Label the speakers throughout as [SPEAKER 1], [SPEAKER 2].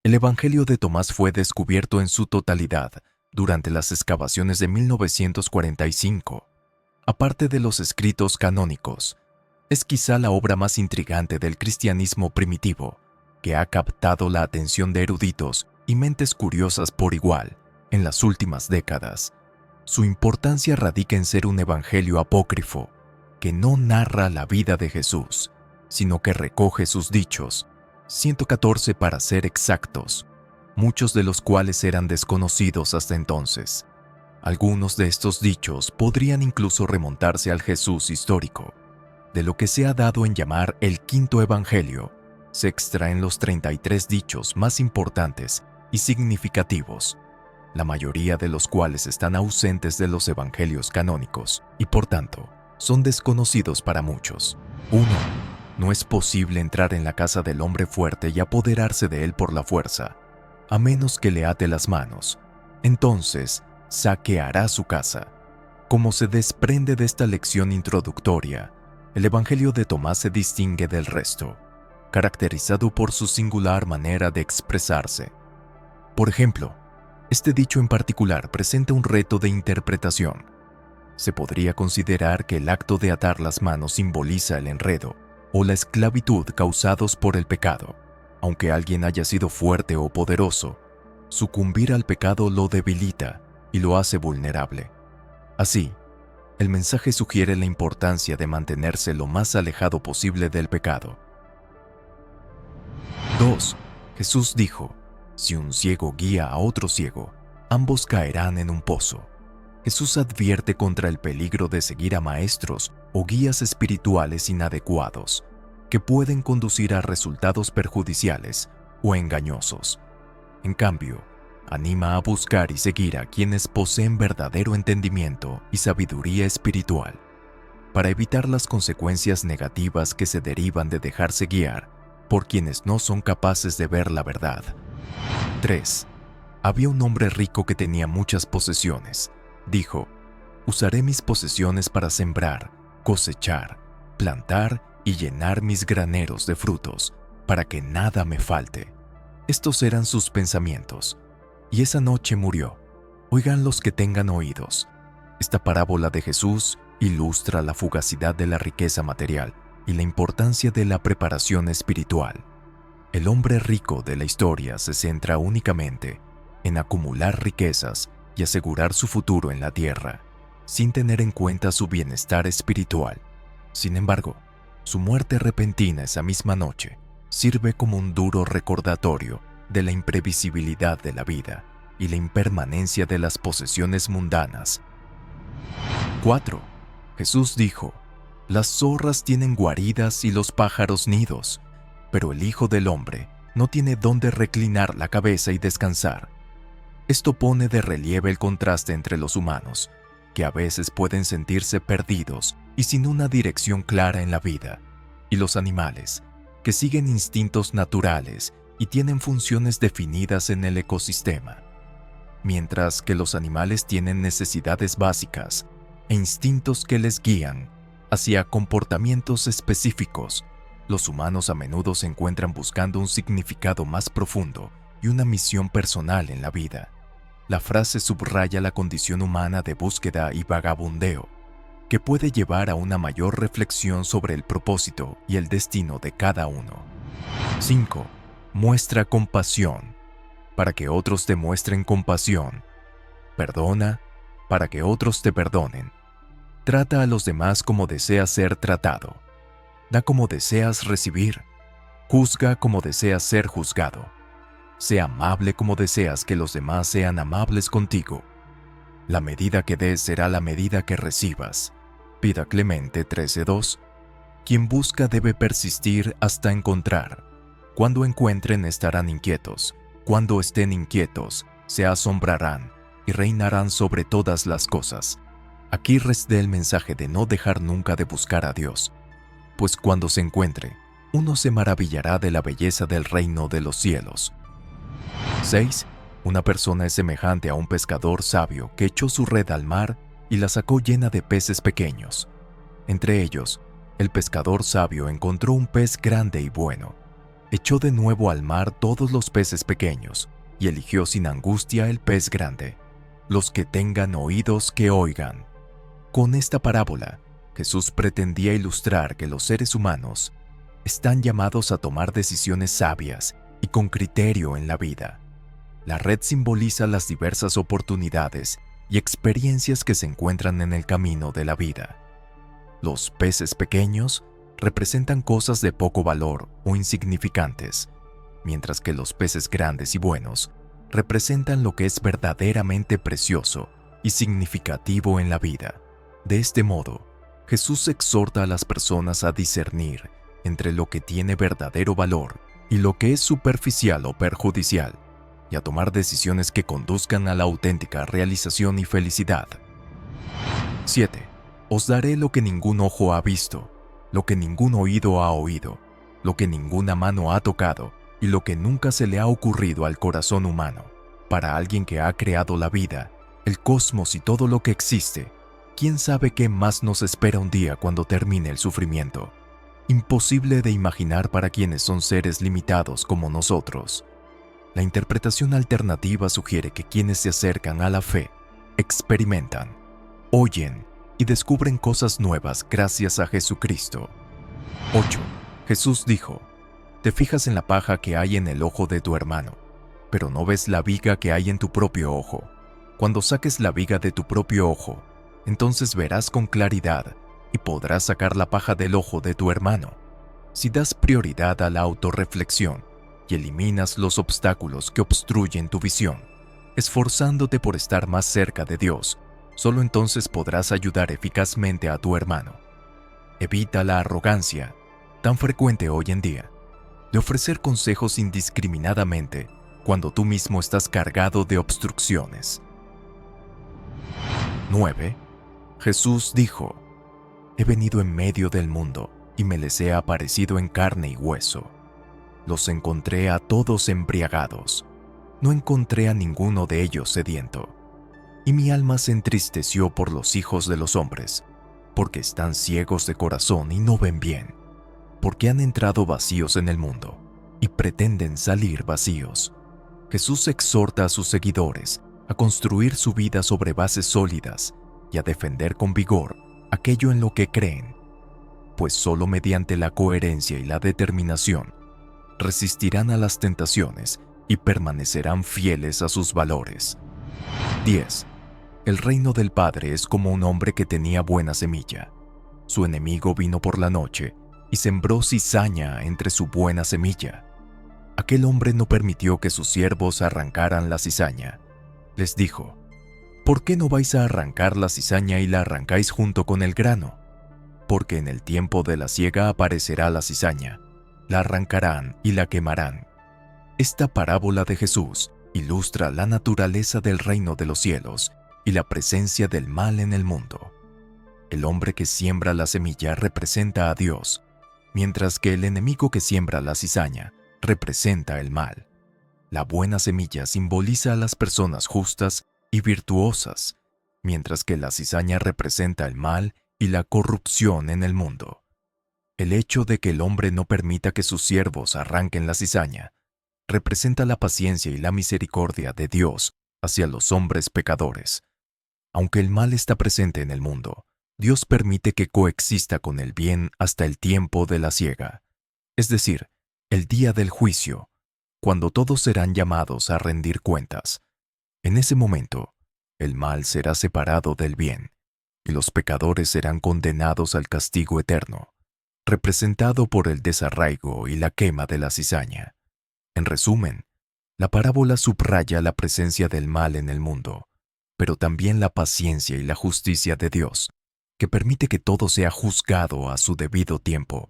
[SPEAKER 1] El Evangelio de Tomás fue descubierto en su totalidad durante las excavaciones de 1945. Aparte de los escritos canónicos, es quizá la obra más intrigante del cristianismo primitivo, que ha captado la atención de eruditos y mentes curiosas por igual en las últimas décadas. Su importancia radica en ser un evangelio apócrifo, que no narra la vida de Jesús, sino que recoge sus dichos, 114 para ser exactos, muchos de los cuales eran desconocidos hasta entonces. Algunos de estos dichos podrían incluso remontarse al Jesús histórico. De lo que se ha dado en llamar el quinto evangelio, se extraen los 33 dichos más importantes y significativos, la mayoría de los cuales están ausentes de los evangelios canónicos y por tanto son desconocidos para muchos. 1. No es posible entrar en la casa del hombre fuerte y apoderarse de él por la fuerza, a menos que le ate las manos. Entonces, saqueará su casa. Como se desprende de esta lección introductoria, el Evangelio de Tomás se distingue del resto, caracterizado por su singular manera de expresarse. Por ejemplo, este dicho en particular presenta un reto de interpretación. Se podría considerar que el acto de atar las manos simboliza el enredo o la esclavitud causados por el pecado. Aunque alguien haya sido fuerte o poderoso, sucumbir al pecado lo debilita y lo hace vulnerable. Así, el mensaje sugiere la importancia de mantenerse lo más alejado posible del pecado. 2. Jesús dijo: si un ciego guía a otro ciego, ambos caerán en un pozo. Jesús advierte contra el peligro de seguir a maestros o guías espirituales inadecuados, que pueden conducir a resultados perjudiciales o engañosos. En cambio, anima a buscar y seguir a quienes poseen verdadero entendimiento y sabiduría espiritual, para evitar las consecuencias negativas que se derivan de dejarse guiar por quienes no son capaces de ver la verdad. 3. Había un hombre rico que tenía muchas posesiones. Dijo: usaré mis posesiones para sembrar, cosechar, plantar y llenar mis graneros de frutos, para que nada me falte. Estos eran sus pensamientos. Y esa noche murió. Oigan los que tengan oídos. Esta parábola de Jesús ilustra la fugacidad de la riqueza material y la importancia de la preparación espiritual. El hombre rico de la historia se centra únicamente en acumular riquezas y asegurar su futuro en la tierra, sin tener en cuenta su bienestar espiritual. Sin embargo, su muerte repentina esa misma noche sirve como un duro recordatorio de la imprevisibilidad de la vida y la impermanencia de las posesiones mundanas. 4. Jesús dijo: las zorras tienen guaridas y los pájaros nidos, pero el Hijo del Hombre no tiene dónde reclinar la cabeza y descansar. Esto pone de relieve el contraste entre los humanos, que a veces pueden sentirse perdidos y sin una dirección clara en la vida, y los animales, que siguen instintos naturales y tienen funciones definidas en el ecosistema. Mientras que los animales tienen necesidades básicas e instintos que les guían hacia comportamientos específicos, los humanos a menudo se encuentran buscando un significado más profundo y una misión personal en la vida. La frase subraya la condición humana de búsqueda y vagabundeo, que puede llevar a una mayor reflexión sobre el propósito y el destino de cada uno. 5. Muestra compasión, para que otros te muestren compasión. Perdona, para que otros te perdonen. Trata a los demás como deseas ser tratado. Da como deseas recibir. Juzga como deseas ser juzgado. Sea amable como deseas que los demás sean amables contigo. La medida que des será la medida que recibas. Vida Clemente 13:2. Quien busca debe persistir hasta encontrar. Cuando encuentren estarán inquietos. Cuando estén inquietos, se asombrarán y reinarán sobre todas las cosas. Aquí reside el mensaje de no dejar nunca de buscar a Dios, pues cuando se encuentre, uno se maravillará de la belleza del reino de los cielos. 6. Una persona es semejante a un pescador sabio que echó su red al mar y la sacó llena de peces pequeños. Entre ellos, el pescador sabio encontró un pez grande y bueno. echó de nuevo al mar todos los peces pequeños y eligió sin angustia el pez grande. Los que tengan oídos que oigan. Con esta parábola, Jesús pretendía ilustrar que los seres humanos están llamados a tomar decisiones sabias y con criterio en la vida. La red simboliza las diversas oportunidades y experiencias que se encuentran en el camino de la vida. Los peces pequeños representan cosas de poco valor o insignificantes, mientras que los peces grandes y buenos representan lo que es verdaderamente precioso y significativo en la vida. De este modo, Jesús exhorta a las personas a discernir entre lo que tiene verdadero valor y lo que es superficial o perjudicial, y a tomar decisiones que conduzcan a la auténtica realización y felicidad. 7. Os daré lo que ningún ojo ha visto, lo que ningún oído ha oído, lo que ninguna mano ha tocado y lo que nunca se le ha ocurrido al corazón humano. Para alguien que ha creado la vida, el cosmos y todo lo que existe, ¿quién sabe qué más nos espera un día cuando termine el sufrimiento? Imposible de imaginar para quienes son seres limitados como nosotros. La interpretación alternativa sugiere que quienes se acercan a la fe experimentan, oyen y descubren cosas nuevas gracias a Jesucristo. 8. Jesús dijo: te fijas en la paja que hay en el ojo de tu hermano, pero no ves la viga que hay en tu propio ojo. Cuando saques la viga de tu propio ojo, entonces verás con claridad y podrás sacar la paja del ojo de tu hermano. Si das prioridad a la autorreflexión y eliminas los obstáculos que obstruyen tu visión, esforzándote por estar más cerca de Dios, solo entonces podrás ayudar eficazmente a tu hermano. Evita la arrogancia, tan frecuente hoy en día, de ofrecer consejos indiscriminadamente cuando tú mismo estás cargado de obstrucciones. 9. Jesús dijo: he venido en medio del mundo y me les he aparecido en carne y hueso. Los encontré a todos embriagados, no encontré a ninguno de ellos sediento. Y mi alma se entristeció por los hijos de los hombres, porque están ciegos de corazón y no ven bien, porque han entrado vacíos en el mundo y pretenden salir vacíos. Jesús exhorta a sus seguidores a construir su vida sobre bases sólidas y a defender con vigor aquello en lo que creen, pues solo mediante la coherencia y la determinación resistirán a las tentaciones y permanecerán fieles a sus valores. 10. El reino del Padre es como un hombre que tenía buena semilla. Su enemigo vino por la noche y sembró cizaña entre su buena semilla. Aquel hombre no permitió que sus siervos arrancaran la cizaña. Les dijo: ¿por qué no vais a arrancar la cizaña y la arrancáis junto con el grano? Porque en el tiempo de la siega aparecerá la cizaña, la arrancarán y la quemarán. Esta parábola de Jesús ilustra la naturaleza del reino de los cielos y la presencia del mal en el mundo. El hombre que siembra la semilla representa a Dios, mientras que el enemigo que siembra la cizaña representa el mal. La buena semilla simboliza a las personas justas y virtuosas, mientras que la cizaña representa el mal y la corrupción en el mundo. El hecho de que el hombre no permita que sus siervos arranquen la cizaña representa la paciencia y la misericordia de Dios hacia los hombres pecadores. Aunque el mal está presente en el mundo, Dios permite que coexista con el bien hasta el tiempo de la siega, es decir, el día del juicio, cuando todos serán llamados a rendir cuentas. En ese momento, el mal será separado del bien, y los pecadores serán condenados al castigo eterno, representado por el desarraigo y la quema de la cizaña. En resumen, la parábola subraya la presencia del mal en el mundo, pero también la paciencia y la justicia de Dios, que permite que todo sea juzgado a su debido tiempo.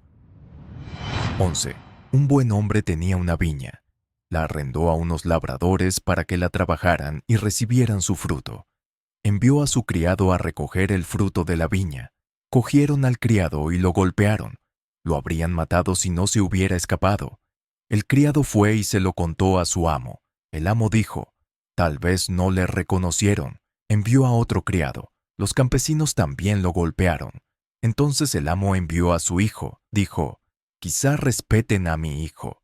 [SPEAKER 1] 11. Un buen hombre tenía una viña. La arrendó a unos labradores para que la trabajaran y recibieran su fruto. Envió a su criado a recoger el fruto de la viña. Cogieron al criado y lo golpearon. Lo habrían matado si no se hubiera escapado. El criado fue y se lo contó a su amo. El amo dijo: tal vez no le reconocieron. Envió a otro criado. Los campesinos también lo golpearon. Entonces el amo envió a su hijo. Dijo: quizá respeten a mi hijo.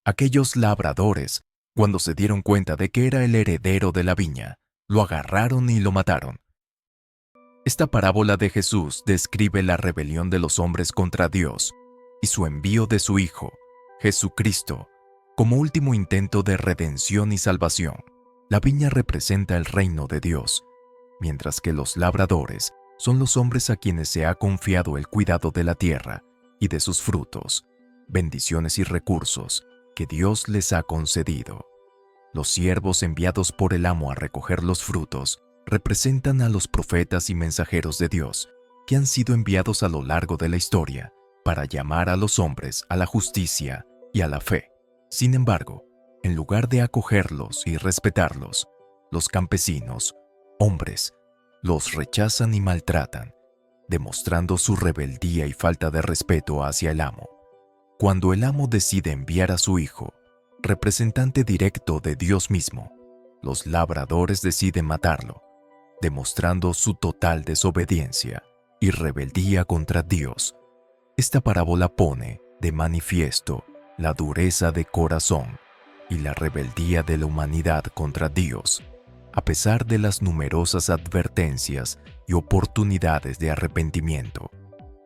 [SPEAKER 1] Aquellos labradores, cuando se dieron cuenta de que era el heredero de la viña, lo agarraron y lo mataron. Esta parábola de Jesús describe la rebelión de los hombres contra Dios y su envío de su Hijo, Jesucristo, como último intento de redención y salvación. La viña representa el reino de Dios, mientras que los labradores son los hombres a quienes se ha confiado el cuidado de la tierra y de sus frutos, bendiciones y recursos que Dios les ha concedido. Los siervos enviados por el amo a recoger los frutos representan a los profetas y mensajeros de Dios que han sido enviados a lo largo de la historia para llamar a los hombres a la justicia y a la fe. Sin embargo, en lugar de acogerlos y respetarlos, los campesinos, hombres, los rechazan y maltratan, demostrando su rebeldía y falta de respeto hacia el amo. Cuando el amo decide enviar a su hijo, representante directo de Dios mismo, los labradores deciden matarlo, demostrando su total desobediencia y rebeldía contra Dios. Esta parábola pone de manifiesto la dureza de corazón y la rebeldía de la humanidad contra Dios, a pesar de las numerosas advertencias y oportunidades de arrepentimiento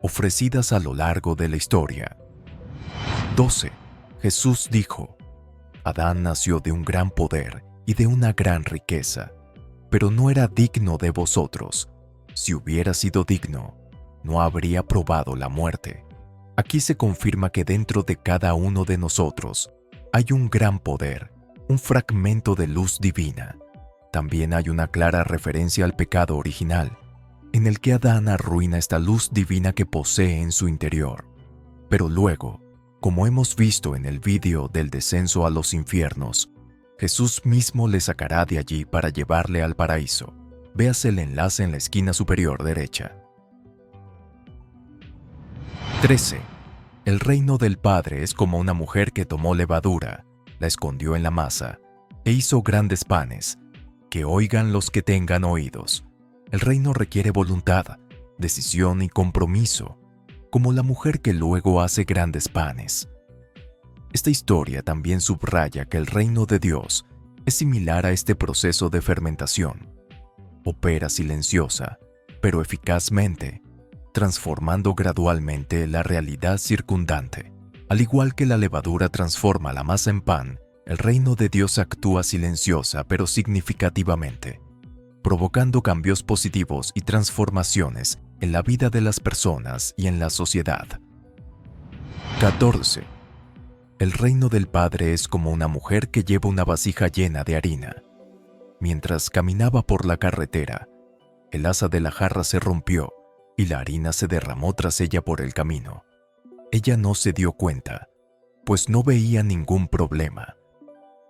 [SPEAKER 1] ofrecidas a lo largo de la historia. 12. Jesús dijo: Adán nació de un gran poder y de una gran riqueza, pero no era digno de vosotros. Si hubiera sido digno, no habría probado la muerte. Aquí se confirma que dentro de cada uno de nosotros hay un gran poder, un fragmento de luz divina. También hay una clara referencia al pecado original, en el que Adán arruina esta luz divina que posee en su interior. Pero luego, como hemos visto en el vídeo del descenso a los infiernos, Jesús mismo le sacará de allí para llevarle al paraíso. Véase el enlace en la esquina superior derecha. 13. El reino del Padre es como una mujer que tomó levadura, la escondió en la masa e hizo grandes panes. Que oigan los que tengan oídos. El reino requiere voluntad, decisión y compromiso, como la mujer que luego hace grandes panes. Esta historia también subraya que el reino de Dios es similar a este proceso de fermentación. Opera silenciosa, pero eficazmente, transformando gradualmente la realidad circundante. Al igual que la levadura transforma la masa en pan, el reino de Dios actúa silenciosa pero significativamente, provocando cambios positivos y transformaciones en la vida de las personas y en la sociedad. 14. El reino del Padre es como una mujer que lleva una vasija llena de harina. Mientras caminaba por la carretera, el asa de la jarra se rompió y la harina se derramó tras ella por el camino. Ella no se dio cuenta, pues no veía ningún problema.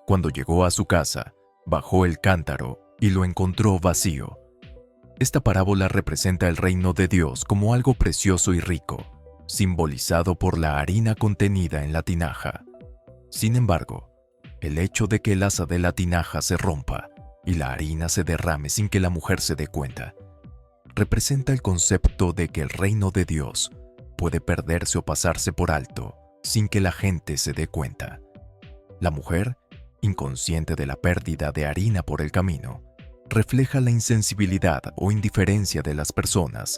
[SPEAKER 1] Cuando llegó a su casa, bajó el cántaro y lo encontró vacío. Esta parábola representa el reino de Dios como algo precioso y rico, simbolizado por la harina contenida en la tinaja. Sin embargo, el hecho de que el asa de la tinaja se rompa y la harina se derrame sin que la mujer se dé cuenta, representa el concepto de que el reino de Dios puede perderse o pasarse por alto sin que la gente se dé cuenta. La mujer, inconsciente de la pérdida de harina por el camino, refleja la insensibilidad o indiferencia de las personas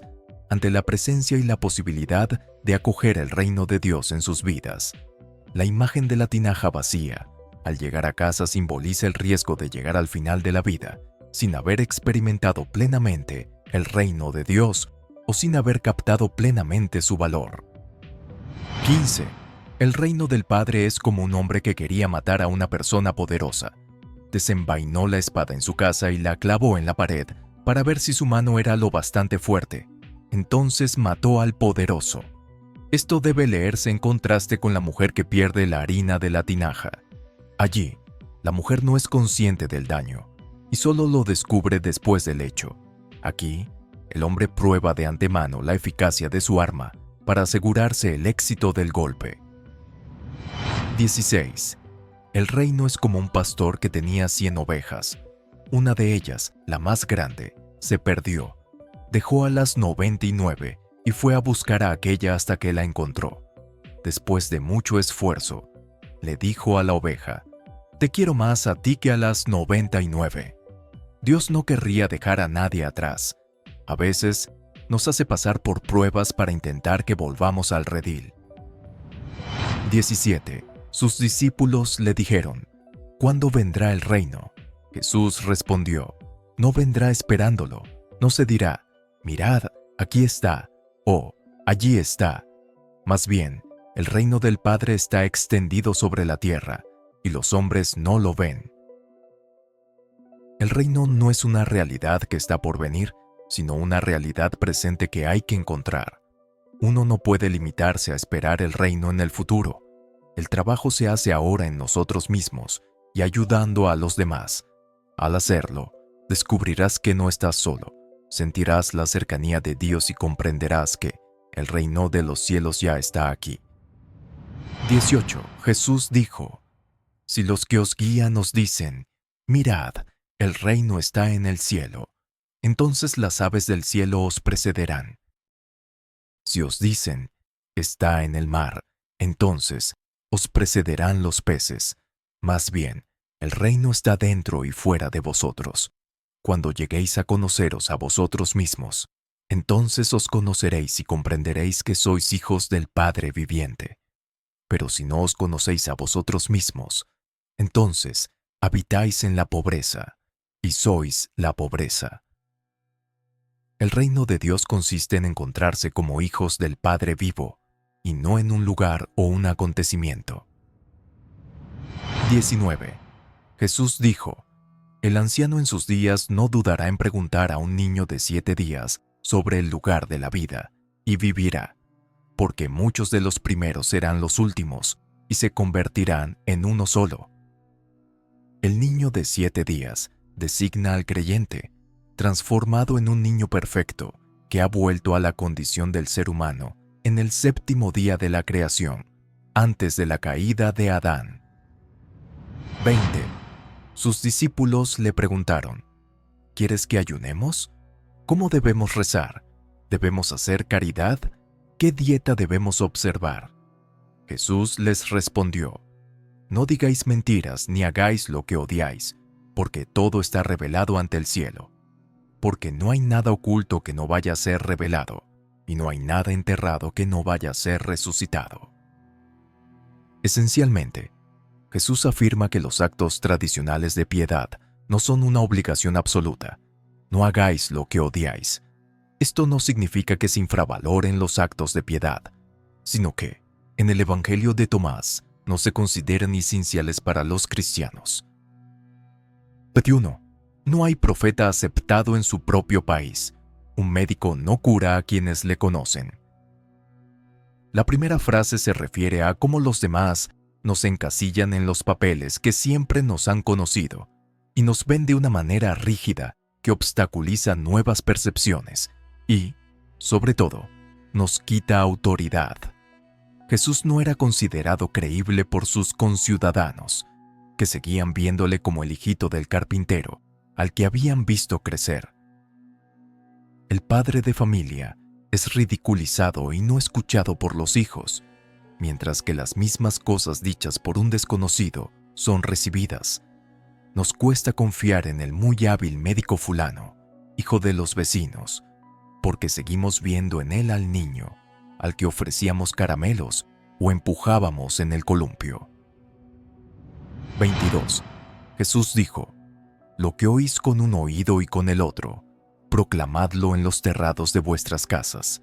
[SPEAKER 1] ante la presencia y la posibilidad de acoger el reino de Dios en sus vidas. La imagen de la tinaja vacía, al llegar a casa, simboliza el riesgo de llegar al final de la vida sin haber experimentado plenamente el reino de Dios o sin haber captado plenamente su valor. 15. El reino del Padre es como un hombre que quería matar a una persona poderosa. Desenvainó la espada en su casa y la clavó en la pared para ver si su mano era lo bastante fuerte. Entonces mató al poderoso. Esto debe leerse en contraste con la mujer que pierde la harina de la tinaja. Allí, la mujer no es consciente del daño y solo lo descubre después del hecho. Aquí, el hombre prueba de antemano la eficacia de su arma para asegurarse el éxito del golpe. 16. El reino es como un pastor que tenía 100 ovejas. Una de ellas, la más grande, se perdió. Dejó a las 99 y fue a buscar a aquella hasta que la encontró. Después de mucho esfuerzo, le dijo a la oveja: «Te quiero más a ti que a las 99». Dios no querría dejar a nadie atrás. A veces, nos hace pasar por pruebas para intentar que volvamos al redil. 17. Sus discípulos le dijeron: «¿Cuándo vendrá el reino?». Jesús respondió: «No vendrá esperándolo. No se dirá: mirad, aquí está, o allí está. Más bien, el reino del Padre está extendido sobre la tierra, y los hombres no lo ven». El reino no es una realidad que está por venir, sino una realidad presente que hay que encontrar. Uno no puede limitarse a esperar el reino en el futuro. El trabajo se hace ahora en nosotros mismos y ayudando a los demás. Al hacerlo, descubrirás que no estás solo, sentirás la cercanía de Dios y comprenderás que el reino de los cielos ya está aquí. 18. Jesús dijo: «Si los que os guían os dicen: mirad, el reino está en el cielo, entonces las aves del cielo os precederán. Si os dicen: está en el mar, entonces os precederán los peces. Más bien, el reino está dentro y fuera de vosotros. Cuando lleguéis a conoceros a vosotros mismos, entonces os conoceréis y comprenderéis que sois hijos del Padre viviente. Pero si no os conocéis a vosotros mismos, entonces habitáis en la pobreza, y sois la pobreza». El reino de Dios consiste en encontrarse como hijos del Padre vivo, y no en un lugar o un acontecimiento. 19. Jesús dijo: «El anciano en sus días no dudará en preguntar a un niño de 7 días sobre el lugar de la vida, y vivirá, porque muchos de los primeros serán los últimos, y se convertirán en uno solo». El niño de 7 días designa al creyente, transformado en un niño perfecto, que ha vuelto a la condición del ser humano en el 7º día de la creación, antes de la caída de Adán. 20. Sus discípulos le preguntaron: «¿Quieres que ayunemos? ¿Cómo debemos rezar? ¿Debemos hacer caridad? ¿Qué dieta debemos observar?». Jesús les respondió: «No digáis mentiras ni hagáis lo que odiáis, porque todo está revelado ante el cielo. Porque no hay nada oculto que no vaya a ser revelado, y no hay nada enterrado que no vaya a ser resucitado». Esencialmente, Jesús afirma que los actos tradicionales de piedad no son una obligación absoluta. No hagáis lo que odiáis. Esto no significa que se infravaloren los actos de piedad, sino que, en el Evangelio de Tomás, no se consideran esenciales para los cristianos. 21. No hay profeta aceptado en su propio país. Un médico no cura a quienes le conocen. La primera frase se refiere a cómo los demás nos encasillan en los papeles que siempre nos han conocido y nos ven de una manera rígida que obstaculiza nuevas percepciones y, sobre todo, nos quita autoridad. Jesús no era considerado creíble por sus conciudadanos, que seguían viéndole como el hijito del carpintero, al que habían visto crecer. El padre de familia es ridiculizado y no escuchado por los hijos, mientras que las mismas cosas dichas por un desconocido son recibidas. Nos cuesta confiar en el muy hábil médico fulano, hijo de los vecinos, porque seguimos viendo en él al niño, al que ofrecíamos caramelos o empujábamos en el columpio. 22. Jesús dijo: «Lo que oís con un oído y con el otro, proclamadlo en los terrados de vuestras casas,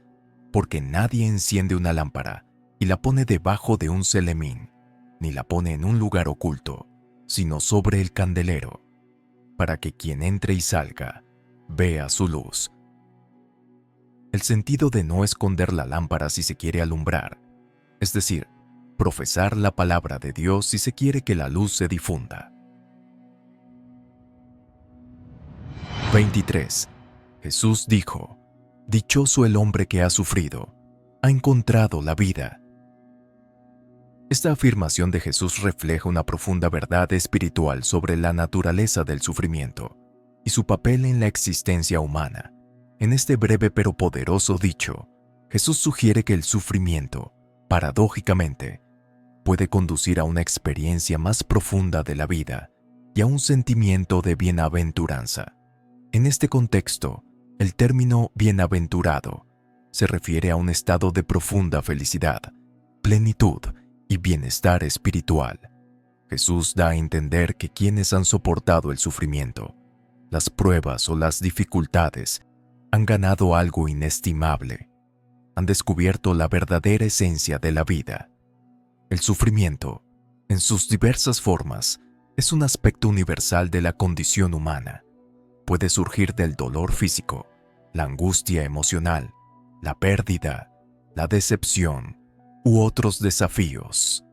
[SPEAKER 1] porque nadie enciende una lámpara y la pone debajo de un celemín, ni la pone en un lugar oculto, sino sobre el candelero, para que quien entre y salga vea su luz». El sentido de no esconder la lámpara si se quiere alumbrar, es decir, profesar la palabra de Dios si se quiere que la luz se difunda. 23. Jesús dijo: «Dichoso el hombre que ha sufrido, ha encontrado la vida». Esta afirmación de Jesús refleja una profunda verdad espiritual sobre la naturaleza del sufrimiento y su papel en la existencia humana. En este breve pero poderoso dicho, Jesús sugiere que el sufrimiento, paradójicamente, puede conducir a una experiencia más profunda de la vida y a un sentimiento de bienaventuranza. En este contexto, el término bienaventurado se refiere a un estado de profunda felicidad, plenitud y bienestar espiritual. Jesús da a entender que quienes han soportado el sufrimiento, las pruebas o las dificultades, han ganado algo inestimable. Han descubierto la verdadera esencia de la vida. El sufrimiento, en sus diversas formas, es un aspecto universal de la condición humana. Puede surgir del dolor físico, la angustia emocional, la pérdida, la decepción u otros desafíos.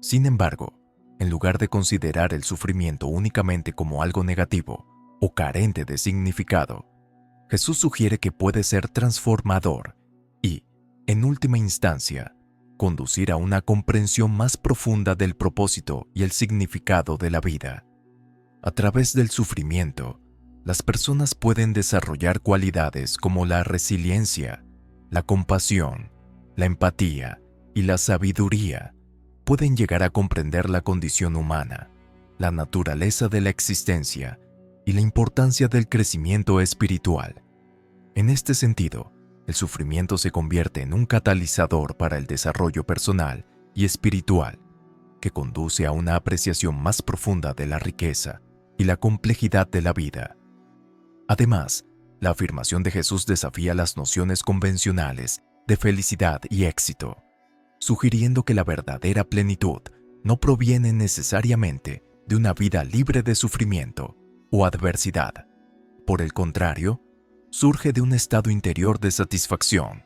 [SPEAKER 1] Sin embargo, en lugar de considerar el sufrimiento únicamente como algo negativo o carente de significado, Jesús sugiere que puede ser transformador y, en última instancia, conducir a una comprensión más profunda del propósito y el significado de la vida. A través del sufrimiento, las personas pueden desarrollar cualidades como la resiliencia, la compasión, la empatía y la sabiduría. Pueden llegar a comprender la condición humana, la naturaleza de la existencia y la importancia del crecimiento espiritual. En este sentido, el sufrimiento se convierte en un catalizador para el desarrollo personal y espiritual, que conduce a una apreciación más profunda de la riqueza y la complejidad de la vida. Además, la afirmación de Jesús desafía las nociones convencionales de felicidad y éxito, sugiriendo que la verdadera plenitud no proviene necesariamente de una vida libre de sufrimiento o adversidad. Por el contrario, surge de un estado interior de satisfacción,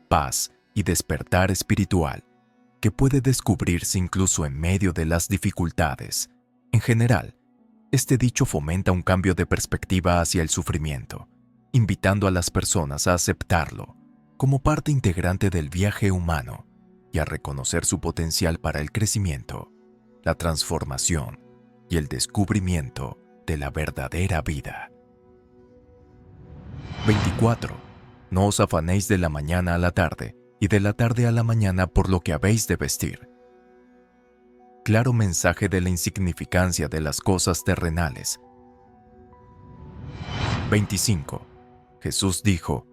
[SPEAKER 1] paz y despertar espiritual, que puede descubrirse incluso en medio de las dificultades. En general, este dicho fomenta un cambio de perspectiva hacia el sufrimiento, invitando a las personas a aceptarlo como parte integrante del viaje humano y a reconocer su potencial para el crecimiento, la transformación y el descubrimiento de la verdadera vida. 24. No os afanéis de la mañana a la tarde, y de la tarde a la mañana por lo que habéis de vestir. Claro mensaje de la insignificancia de las cosas terrenales. 25. Jesús dijo: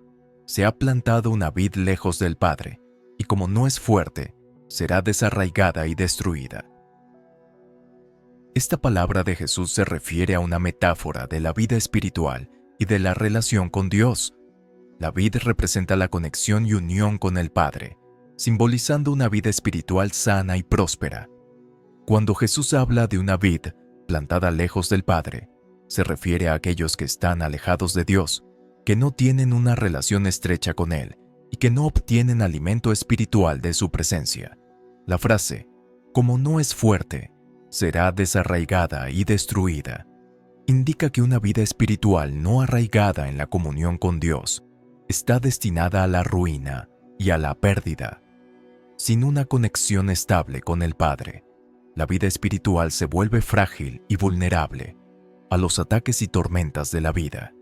[SPEAKER 1] se ha plantado una vid lejos del Padre, y como no es fuerte, será desarraigada y destruida. Esta palabra de Jesús se refiere a una metáfora de la vida espiritual y de la relación con Dios. La vid representa la conexión y unión con el Padre, simbolizando una vida espiritual sana y próspera. Cuando Jesús habla de una vid plantada lejos del Padre, se refiere a aquellos que están alejados de Dios, que no tienen una relación estrecha con Él y que no obtienen alimento espiritual de su presencia. La frase, como no es fuerte, será desarraigada y destruida, indica que una vida espiritual no arraigada en la comunión con Dios está destinada a la ruina y a la pérdida. Sin una conexión estable con el Padre, la vida espiritual se vuelve frágil y vulnerable a los ataques y tormentas de la vida.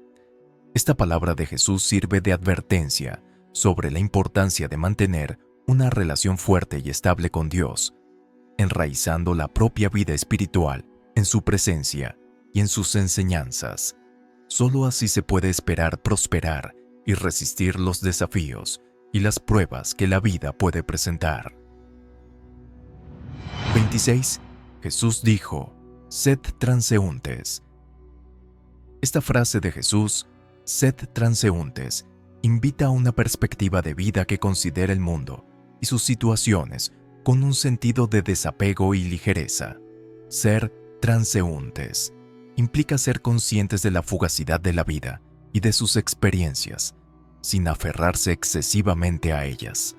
[SPEAKER 1] Esta palabra de Jesús sirve de advertencia sobre la importancia de mantener una relación fuerte y estable con Dios, enraizando la propia vida espiritual en su presencia y en sus enseñanzas. Solo así se puede esperar prosperar y resistir los desafíos y las pruebas que la vida puede presentar. 26. Jesús dijo: sed transeúntes. Esta frase de Jesús, sed transeúntes, invita a una perspectiva de vida que considera el mundo y sus situaciones con un sentido de desapego y ligereza. Ser transeúntes implica ser conscientes de la fugacidad de la vida y de sus experiencias, sin aferrarse excesivamente a ellas.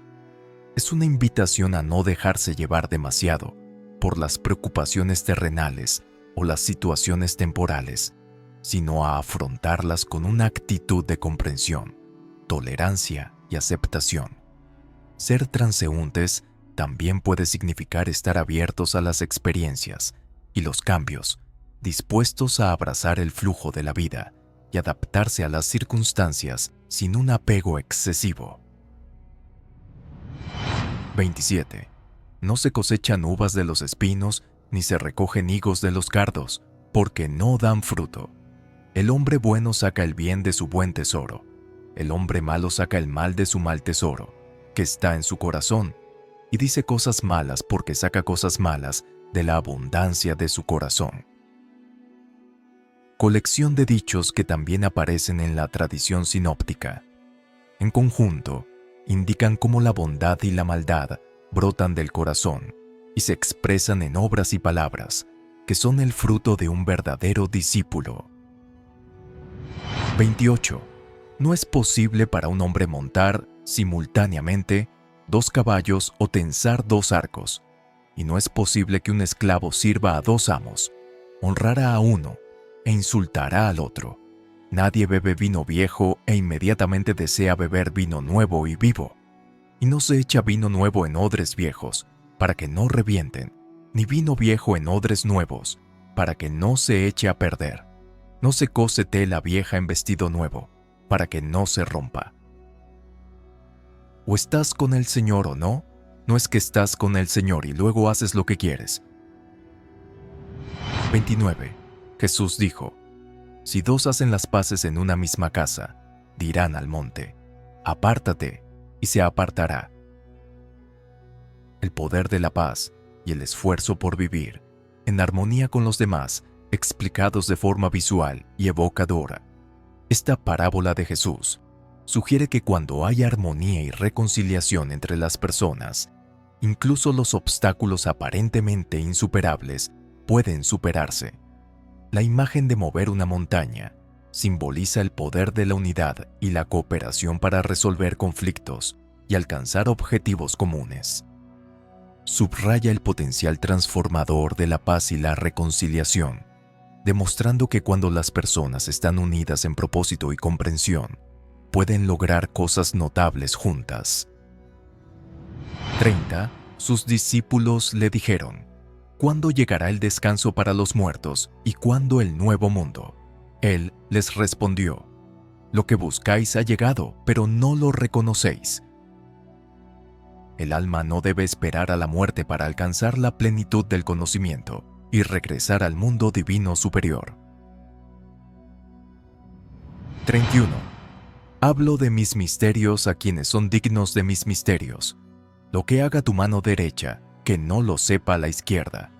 [SPEAKER 1] Es una invitación a no dejarse llevar demasiado por las preocupaciones terrenales o las situaciones temporales, sino a afrontarlas con una actitud de comprensión, tolerancia y aceptación. Ser transeúntes también puede significar estar abiertos a las experiencias y los cambios, dispuestos a abrazar el flujo de la vida y adaptarse a las circunstancias sin un apego excesivo. 27. No se cosechan uvas de los espinos, ni se recogen higos de los cardos, porque no dan fruto. El hombre bueno saca el bien de su buen tesoro. El hombre malo saca el mal de su mal tesoro, que está en su corazón, y dice cosas malas porque saca cosas malas de la abundancia de su corazón. Colección de dichos que también aparecen en la tradición sinóptica. En conjunto, indican cómo la bondad y la maldad brotan del corazón y se expresan en obras y palabras, que son el fruto de un verdadero discípulo. 28. No es posible para un hombre montar simultáneamente 2 caballos o tensar 2 arcos, y no es posible que un esclavo sirva a 2 amos, honrará a uno e insultará al otro. Nadie bebe vino viejo e inmediatamente desea beber vino nuevo y vivo. Y no se echa vino nuevo en odres viejos, para que no revienten, ni vino viejo en odres nuevos, para que no se eche a perder. No se cose tela vieja en vestido nuevo, para que no se rompa. O estás con el Señor o no, no es que estás con el Señor y luego haces lo que quieres. 29. Jesús dijo: si 2 hacen las paces en una misma casa, dirán al monte, apártate, y se apartará. El poder de la paz y el esfuerzo por vivir, en armonía con los demás, explicados de forma visual y evocadora. Esta parábola de Jesús sugiere que cuando hay armonía y reconciliación entre las personas, incluso los obstáculos aparentemente insuperables pueden superarse. La imagen de mover una montaña simboliza el poder de la unidad y la cooperación para resolver conflictos y alcanzar objetivos comunes. Subraya el potencial transformador de la paz y la reconciliación, demostrando que cuando las personas están unidas en propósito y comprensión, pueden lograr cosas notables juntas. 30. Sus discípulos le dijeron: ¿cuándo llegará el descanso para los muertos y cuándo el nuevo mundo? Él les respondió: lo que buscáis ha llegado, pero no lo reconocéis. El alma no debe esperar a la muerte para alcanzar la plenitud del conocimiento y regresar al mundo divino superior. 31. Hablo de mis misterios a quienes son dignos de mis misterios. Lo que haga tu mano derecha, que no lo sepa la izquierda.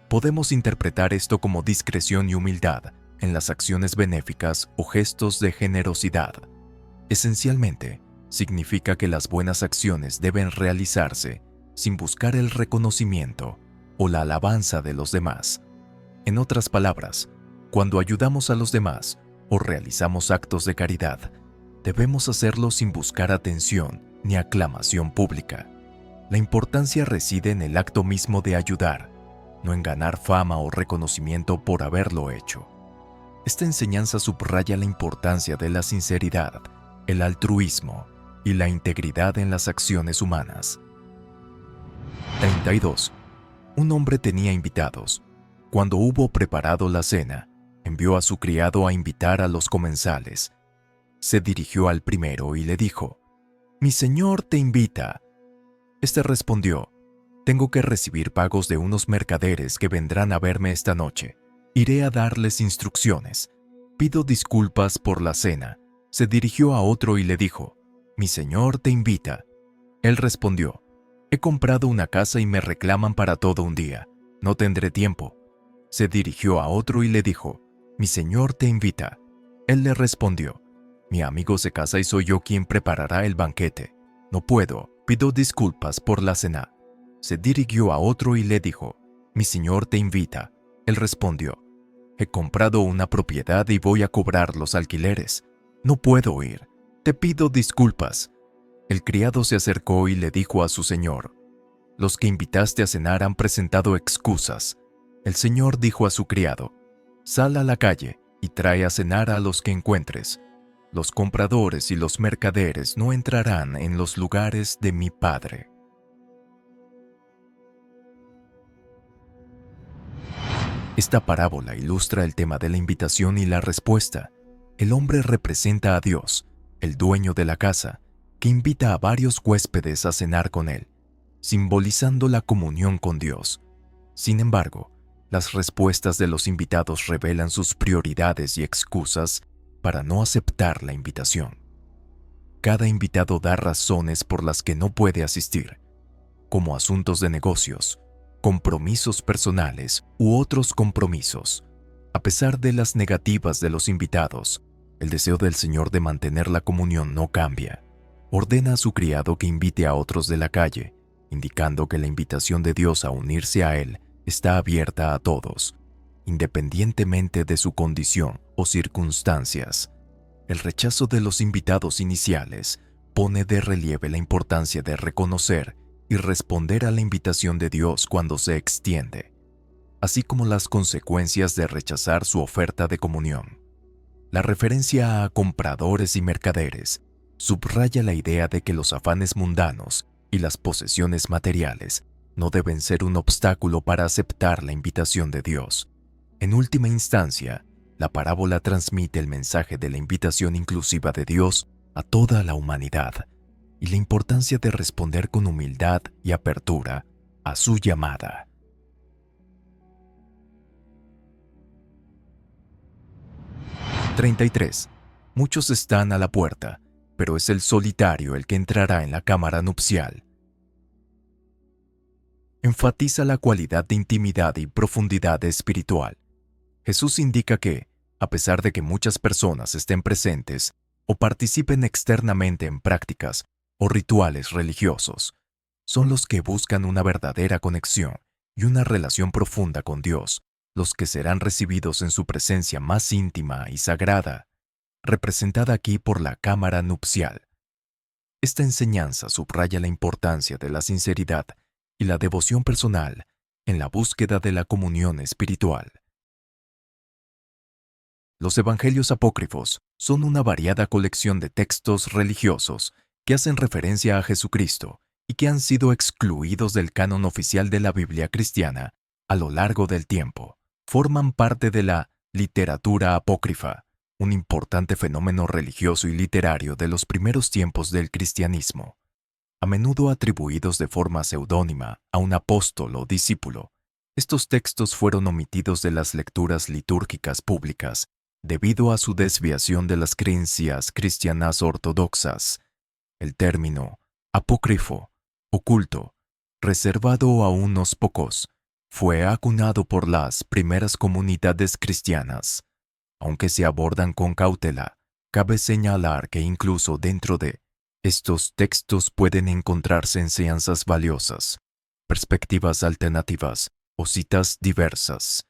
[SPEAKER 1] Podemos interpretar esto como discreción y humildad en las acciones benéficas o gestos de generosidad. Esencialmente, significa que las buenas acciones deben realizarse sin buscar el reconocimiento o la alabanza de los demás. En otras palabras, cuando ayudamos a los demás o realizamos actos de caridad, debemos hacerlo sin buscar atención ni aclamación pública. La importancia reside en el acto mismo de ayudar, no en ganar fama o reconocimiento por haberlo hecho. Esta enseñanza subraya la importancia de la sinceridad, el altruismo y la integridad en las acciones humanas. 32. Un hombre tenía invitados. Cuando hubo preparado la cena, envió a su criado a invitar a los comensales. Se dirigió al primero y le dijo: «Mi señor te invita». Este respondió: «Tengo que recibir pagos de unos mercaderes que vendrán a verme esta noche. Iré a darles instrucciones. Pido disculpas por la cena». Se dirigió a otro y le dijo: «Mi señor te invita». Él respondió: «He comprado una casa y me reclaman para todo un día. No tendré tiempo». Se dirigió a otro y le dijo: «Mi señor te invita». Él le respondió: «Mi amigo se casa y soy yo quien preparará el banquete. No puedo, pido disculpas por la cena». Se dirigió a otro y le dijo: «Mi señor te invita». Él respondió: «He comprado una propiedad y voy a cobrar los alquileres. No puedo ir. Te pido disculpas». El criado se acercó y le dijo a su señor: «Los que invitaste a cenar han presentado excusas». El señor dijo a su criado: «Sal a la calle y trae a cenar a los que encuentres. Los compradores y los mercaderes no entrarán en los lugares de mi Padre». Esta parábola ilustra el tema de la invitación y la respuesta. El hombre representa a Dios, el dueño de la casa, que invita a varios huéspedes a cenar con él. simbolizando la comunión con Dios. Sin embargo, las respuestas de los invitados revelan sus prioridades y excusas para no aceptar la invitación. Cada invitado da razones por las que no puede asistir, como asuntos de negocios, compromisos personales u otros compromisos. A pesar de las negativas de los invitados, el deseo del Señor de mantener la comunión no cambia. Ordena a su criado que invite a otros de la calle, indicando que la invitación de Dios a unirse a Él está abierta a todos, independientemente de su condición o circunstancias. El rechazo de los invitados iniciales pone de relieve la importancia de reconocer y responder a la invitación de Dios cuando se extiende, así como las consecuencias de rechazar su oferta de comunión. La referencia a compradores y mercaderes subraya la idea de que los afanes mundanos y las posesiones materiales no deben ser un obstáculo para aceptar la invitación de Dios. En última instancia, la parábola transmite el mensaje de la invitación inclusiva de Dios a toda la humanidad y la importancia de responder con humildad y apertura a su llamada. (33) Muchos están a la puerta, pero es el solitario el que entrará en la cámara nupcial. Enfatiza la cualidad de intimidad y profundidad espiritual. Jesús indica que, a pesar de que muchas personas estén presentes o participen externamente en prácticas o rituales religiosos, son los que buscan una verdadera conexión y una relación profunda con Dios, los que serán recibidos en su presencia más íntima y sagrada, representada aquí por la cámara nupcial. Esta enseñanza subraya la importancia de la sinceridad y la devoción personal en la búsqueda de la comunión espiritual. Los evangelios apócrifos son una variada colección de textos religiosos que hacen referencia a Jesucristo y que han sido excluidos del canon oficial de la Biblia cristiana a lo largo del tiempo. Forman parte de la literatura apócrifa, un importante fenómeno religioso y literario de los primeros tiempos del cristianismo. A menudo atribuidos de forma seudónima a un apóstol o discípulo, estos textos fueron omitidos de las lecturas litúrgicas públicas debido a su desviación de las creencias cristianas ortodoxas. El término apócrifo, oculto, reservado a unos pocos, fue acuñado por las primeras comunidades cristianas. Aunque se abordan con cautela, cabe señalar que incluso dentro de estos textos pueden encontrarse enseñanzas valiosas, perspectivas alternativas o citas diversas.